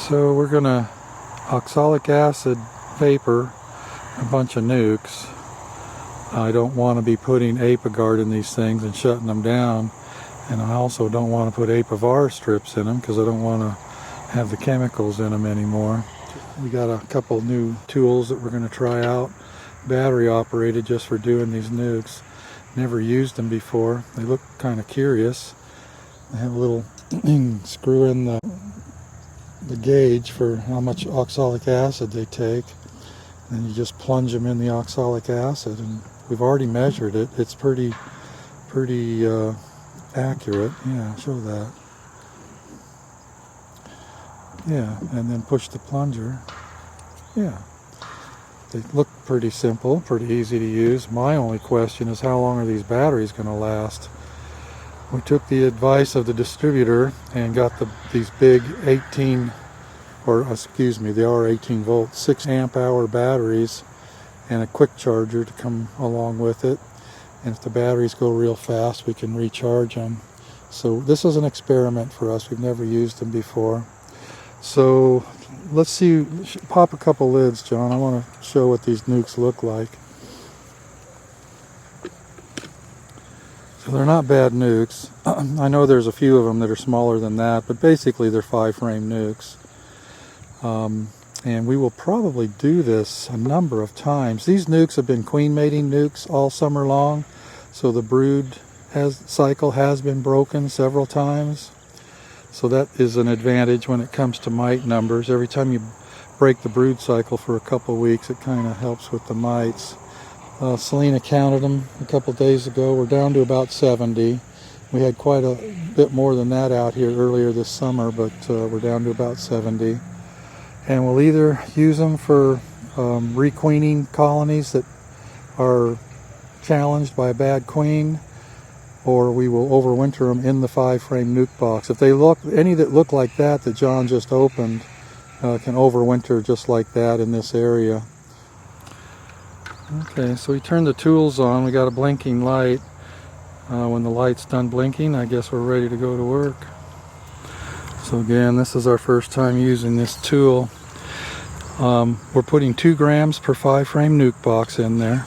So we're gonna oxalic acid vapor a bunch of Nucs. I don't want to be putting Apagard in these things and shutting them down, and I also don't want to put Apavar strips in them because I don't want to have the chemicals in them anymore. We got a couple new tools that we're going to try out, battery operated, just for doing these Nucs. Never used them before. They look kind of curious. They have a little screw in the gauge for how much oxalic acid they take, and you just plunge them in the oxalic acid, and we've already measured it. It's pretty accurate. Yeah, show that. Yeah, and then push the plunger. Yeah, they look pretty simple, pretty easy to use. My only question is, how long are these batteries going to last? We took the advice of the distributor and got these big 18, or excuse me, they are 18 volt, 6 amp hour batteries and a quick charger to come along with it. And if the batteries go real fast, we can recharge them. So this is an experiment for us. We've never used them before. So let's see, pop a couple lids, John. I want to show what these Nucs look like. So they're not bad Nucs. I know there's a few of them that are smaller than that, but basically they're 5-frame Nucs. And we will probably do this a number of times. These Nucs have been queen mating Nucs all summer long, so the brood cycle has been broken several times. So that is an advantage when it comes to mite numbers. Every time you break the brood cycle for a couple weeks, it kind of helps with the mites. Selena counted them a couple days ago. We're down to about 70. We had quite a bit more than that out here earlier this summer, but we're down to about 70. And we'll either use them for requeening colonies that are challenged by a bad queen, or we will overwinter them in the 5-frame Nuc box. If they look, any that look like that John just opened, can overwinter just like that in this area. Okay, so we turned the tools on. We got a blinking light. When the light's done blinking, I guess we're ready to go to work. So again, this is our first time using this tool. We're putting 2 grams per 5-frame Nuc box in there.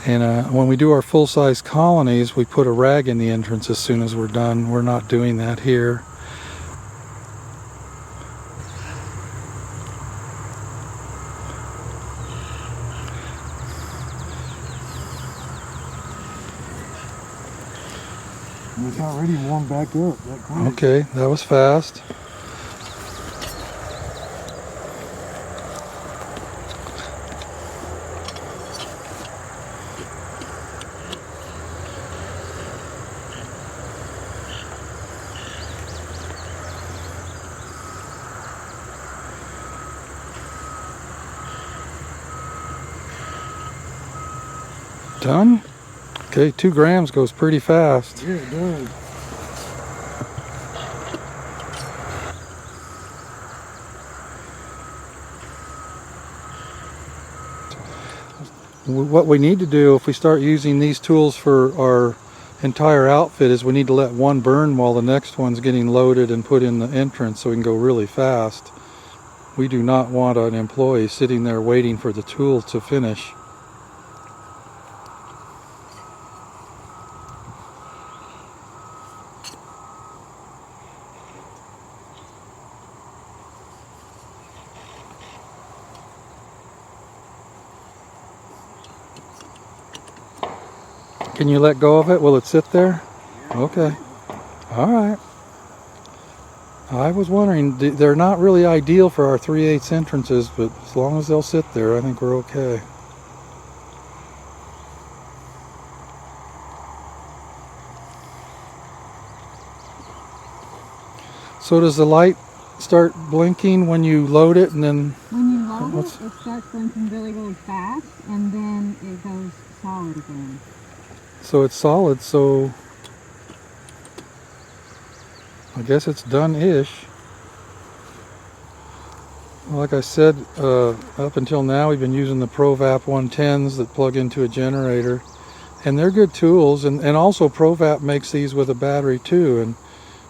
And when we do our full-size colonies, we put a rag in the entrance as soon as we're done. We're not doing that here. It's already warmed back up. Okay, that was fast. Done? Okay, 2 grams goes pretty fast. Yeah, it does. What we need to do if we start using these tools for our entire outfit is we need to let one burn while the next one's getting loaded and put in the entrance so we can go really fast. We do not want an employee sitting there waiting for the tool to finish. Can you let go of it? Will it sit there? Okay. All right. I was wondering, they're not really ideal for our 3/8 entrances, but as long as they'll sit there, I think we're okay. So does the light start blinking when you load it, and then... When you load it, it starts blinking really, really fast, and then it goes solid again. So it's solid, so I guess it's done-ish. Like I said, up until now we've been using the ProVap 110s that plug into a generator, and they're good tools, and also ProVap makes these with a battery too, and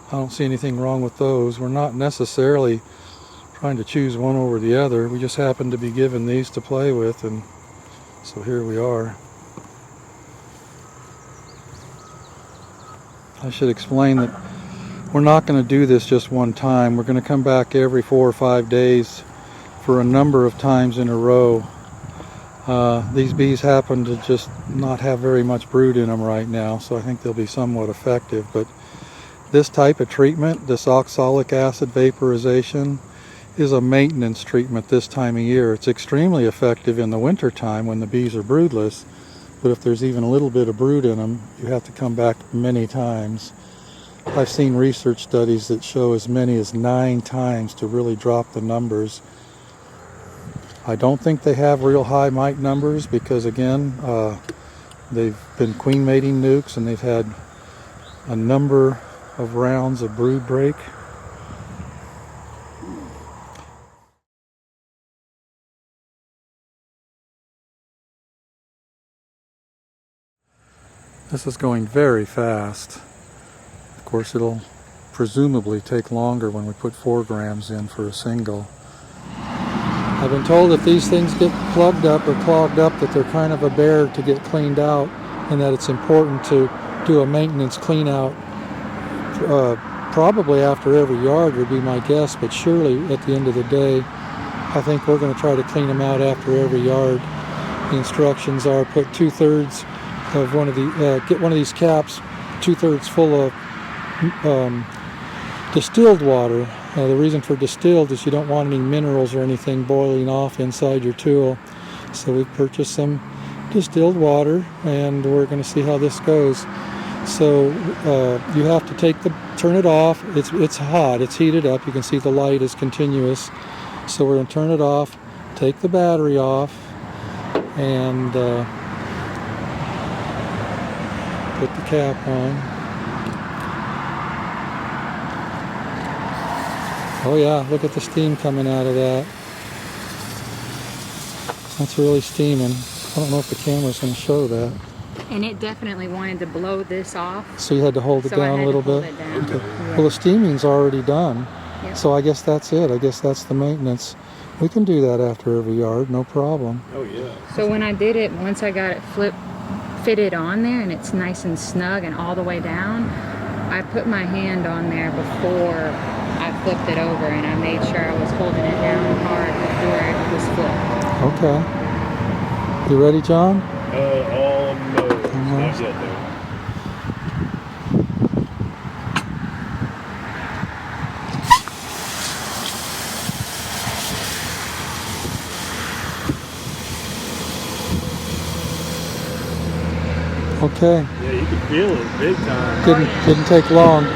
I don't see anything wrong with those. We're not necessarily trying to choose one over the other. We just happen to be given these to play with, and so here we are. I should explain that we're not going to do this just one time. We're going to come back every 4 or 5 days for a number of times in a row. These bees happen to just not have very much brood in them right now, so I think they'll be somewhat effective. But this type of treatment, this oxalic acid vaporization, is a maintenance treatment this time of year. It's extremely effective in the winter time when the bees are broodless, but if there's even a little bit of brood in them, you have to come back many times. I've seen research studies that show as many as 9 times to really drop the numbers. I don't think they have real high mite numbers because, again, they've been queen mating nukes and they've had a number of rounds of brood break. This is going very fast. Of course, it'll presumably take longer when we put 4 grams in for a single. I've been told if these things get plugged up or clogged up that they're kind of a bear to get cleaned out, and that it's important to do a maintenance clean out probably after every yard would be my guess, but surely at the end of the day I think we're going to try to clean them out after every yard. The instructions are put 2/3 of one of the get one of these caps 2/3 full of distilled water. The reason for distilled is you don't want any minerals or anything boiling off inside your tool. So we've purchased some distilled water, and we're going to see how this goes. So you have to turn it off. It's hot. It's heated up. You can see the light is continuous. So we're going to turn it off, take the battery off, and put the cap on. Oh yeah, look at the steam coming out of that. That's really steaming. I don't know if the camera's going to show that. And it definitely wanted to blow this off. So you had to hold it down a little bit? Okay. Yeah. Well, the steaming's already done. Yep. So I guess that's it. I guess that's the maintenance. We can do that after every yard, no problem. Oh yeah. So when I did it, once I got it fitted on there and it's nice and snug and all the way down, I put my hand on there before I flipped it over, and I made sure I was holding it down hard before it was flipped. Okay. You ready, John? Almost. Not yet, though. Okay. Yeah, you can feel it big time. Didn't take long.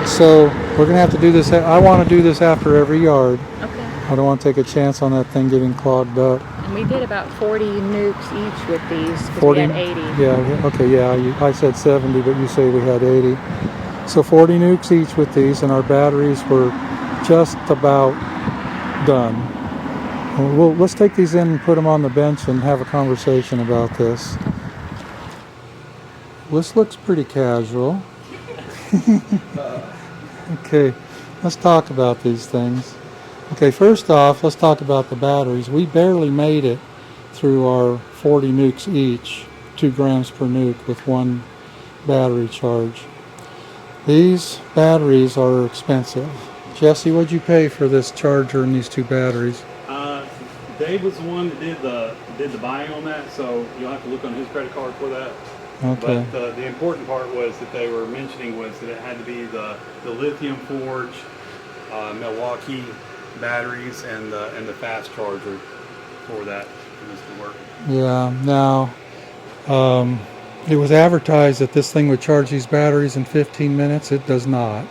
So we're gonna have to do this. I want to do this after every yard. Okay. I don't want to take a chance on that thing getting clogged up. And we did about 40 nukes each with these, because 40? we had 80. Yeah. Okay. Yeah. I said 70, but you say we had 80. So 40 nukes each with these, and our batteries were just about done. Let's take these in and put them on the bench and have a conversation about this. This looks pretty casual. Okay, let's talk about these things. Okay, first off, let's talk about the batteries. We barely made it through our 40 nukes each, 2 grams per nuke with 1 battery charge. These batteries are expensive. Jesse, what'd you pay for this charger and these 2 batteries? Dave was the one that did the buying on that, so you'll have to look on his credit card for that. Okay. But the important part was that they were mentioning was that it had to be the lithium forge, Milwaukee batteries, and the fast charger for this to work. Yeah. Now, it was advertised that this thing would charge these batteries in 15 minutes. It does not.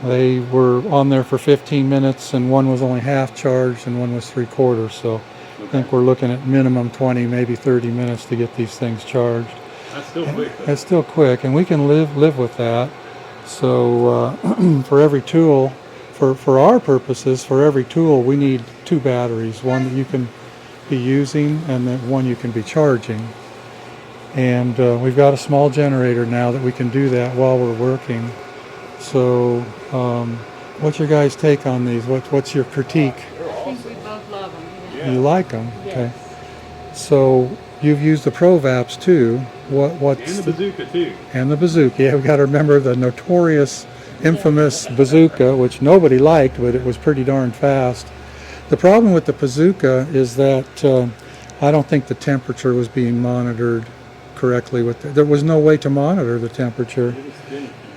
They were on there for 15 minutes, and one was only half charged and one was 3/4. So Okay. I think we're looking at minimum 20, maybe 30 minutes to get these things charged. That's still quick, though. That's still quick, and we can live with that. So for every tool, for our purposes, for every tool, we need 2 batteries. One that you can be using, and then one you can be charging. And we've got a small generator now that we can do that while we're working. So, what's your guys' take on these? What's your critique? I think we both love them. Yeah. You like them? Yes. Okay. So you've used the ProVaps too. What's And the bazooka too. and the bazooka? Yeah, we got to remember the notorious, infamous bazooka, which nobody liked, but it was pretty darn fast. The problem with the bazooka is that I don't think the temperature was being monitored correctly. There was no way to monitor the temperature.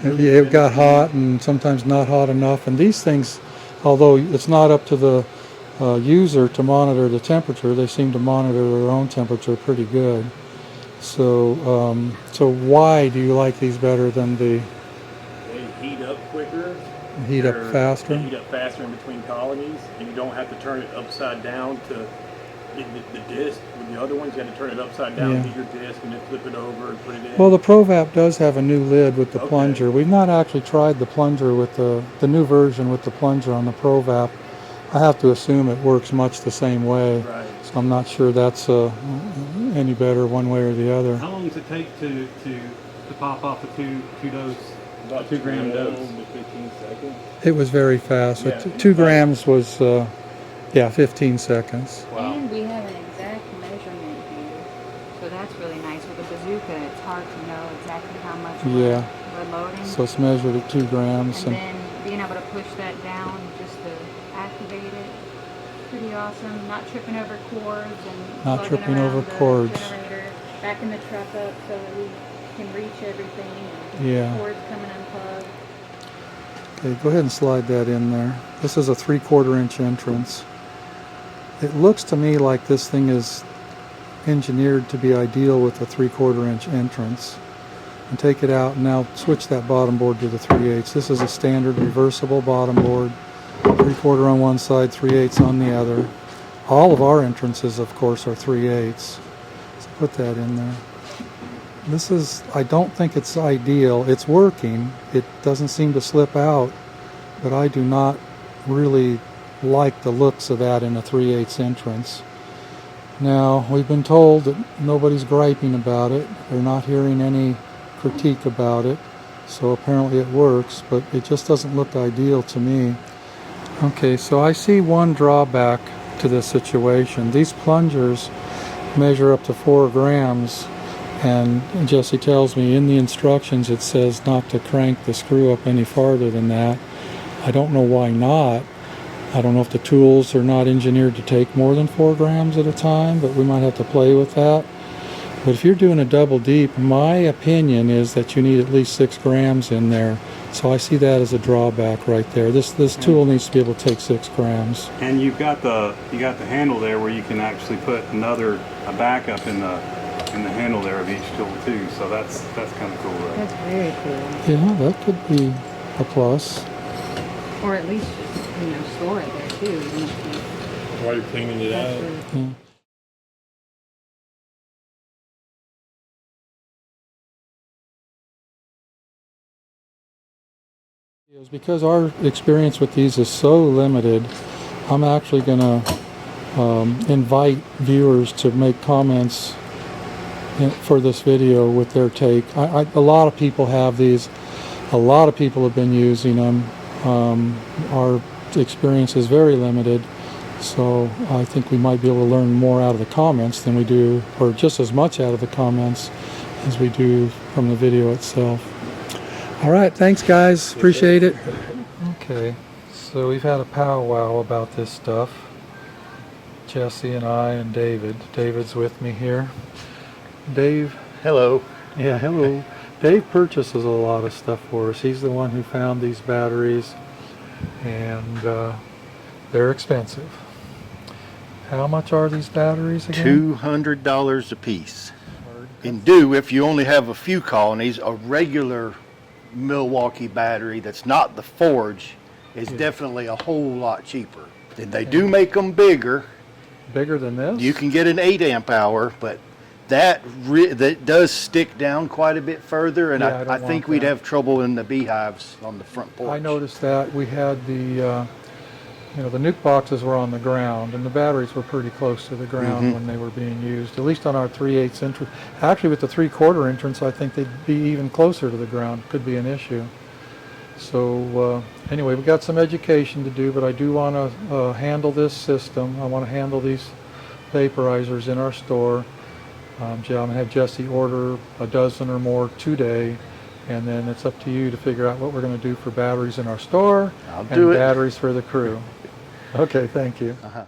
It got hot and sometimes not hot enough. And these things, although it's not up to the user to monitor the temperature, they seem to monitor their own temperature pretty good. So, so why do you like these better than the They heat up quicker. heat up faster? They heat up faster in between colonies, and you don't have to turn it upside down to get the disc. With the other ones, you have to turn it upside down, Yeah. get your disc, and then flip it over and put it in. Well, the ProVap does have a new lid with the Okay. plunger. We've not actually tried the plunger with the new version with the plunger on the ProVap. I have to assume it works much the same way. Right. So I'm not sure that's any better one way or the other. How long does it take to pop off a two dose? About 2 gram 12 dose. to 15 seconds. It was very fast. Yeah. 2 grams was, 15 seconds. Wow. And we have an exact measurement here. So that's really nice. With a bazooka, it's hard to know exactly how much Yeah. we're loading. So it's measured at 2 grams. And then being able to push that down just to activate it, pretty awesome. Not tripping over cords and Not plugging tripping around over the cords. generator, backing the truck up so that we can reach everything. And Yeah. cords coming unplugged. Okay, go ahead and slide that in there. This is a 3/4 inch entrance. It looks to me like this thing is engineered to be ideal with a 3/4 inch entrance. And take it out and now switch that bottom board to the 3/8. This is a standard reversible bottom board. 3/4 on one side, 3/8 on the other. All of our entrances, of course, are 3/8. So put that in there. This is, I don't think it's ideal. It's working. It doesn't seem to slip out, but I do not really like the looks of that in a 3/8 entrance. Now, we've been told that nobody's griping about it. They're not hearing any critique about it. So apparently it works, but it just doesn't look ideal to me. Okay, so I see one drawback to this situation. These plungers measure up to 4 grams. And Jesse tells me in the instructions it says not to crank the screw up any farther than that. I don't know why not. I don't know if the tools are not engineered to take more than 4 grams at a time, but we might have to play with that. But if you're doing a double deep, my opinion is that you need at least 6 grams in there. So I see that as a drawback right there. This tool needs to be able to take 6 grams. And you got the handle there where you can actually put a backup in the handle there of each tool too. So that's kind of cool. Right? That's very cool. Yeah, that could be a plus. Or at least just, store it there too. While you're cleaning it That's out. really Yeah. Because our experience with these is so limited, I'm actually going to invite viewers to make comments for this video with their take. A lot of people have these. A lot of people have been using them. Our experience is very limited, so I think we might be able to learn more out of the comments than we do, or just as much out of the comments as we do from the video itself. All right, thanks guys, appreciate it. Okay, so we've had a powwow about this stuff. Jesse and I and David. David's with me here. Dave. Hello. Yeah, hello. Dave purchases a lot of stuff for us. He's the one who found these batteries, and they're expensive. How much are these batteries again? $200 a piece. And if you only have a few colonies, a regular Milwaukee battery that's not the Forge is definitely a whole lot cheaper. And they do make them bigger. Bigger than this? You can get an 8 amp hour, but that does stick down quite a bit further, and Yeah, I think we'd have trouble in the beehives on the front porch. I noticed that. We had the nuke boxes were on the ground, and the batteries were pretty close to the ground when they were being used, at least on our 3/8 entrance. Actually, with the 3/4 entrance, I think they'd be even closer to the ground. Could be an issue. So anyway, we've got some education to do, but I do want to handle this system. I want to handle these vaporizers in our store. I'm going to have Jesse order a dozen or more today, and then it's up to you to figure out what we're going to do for batteries in our store I'll and do it. batteries for the crew. Okay, thank you. Uh-huh.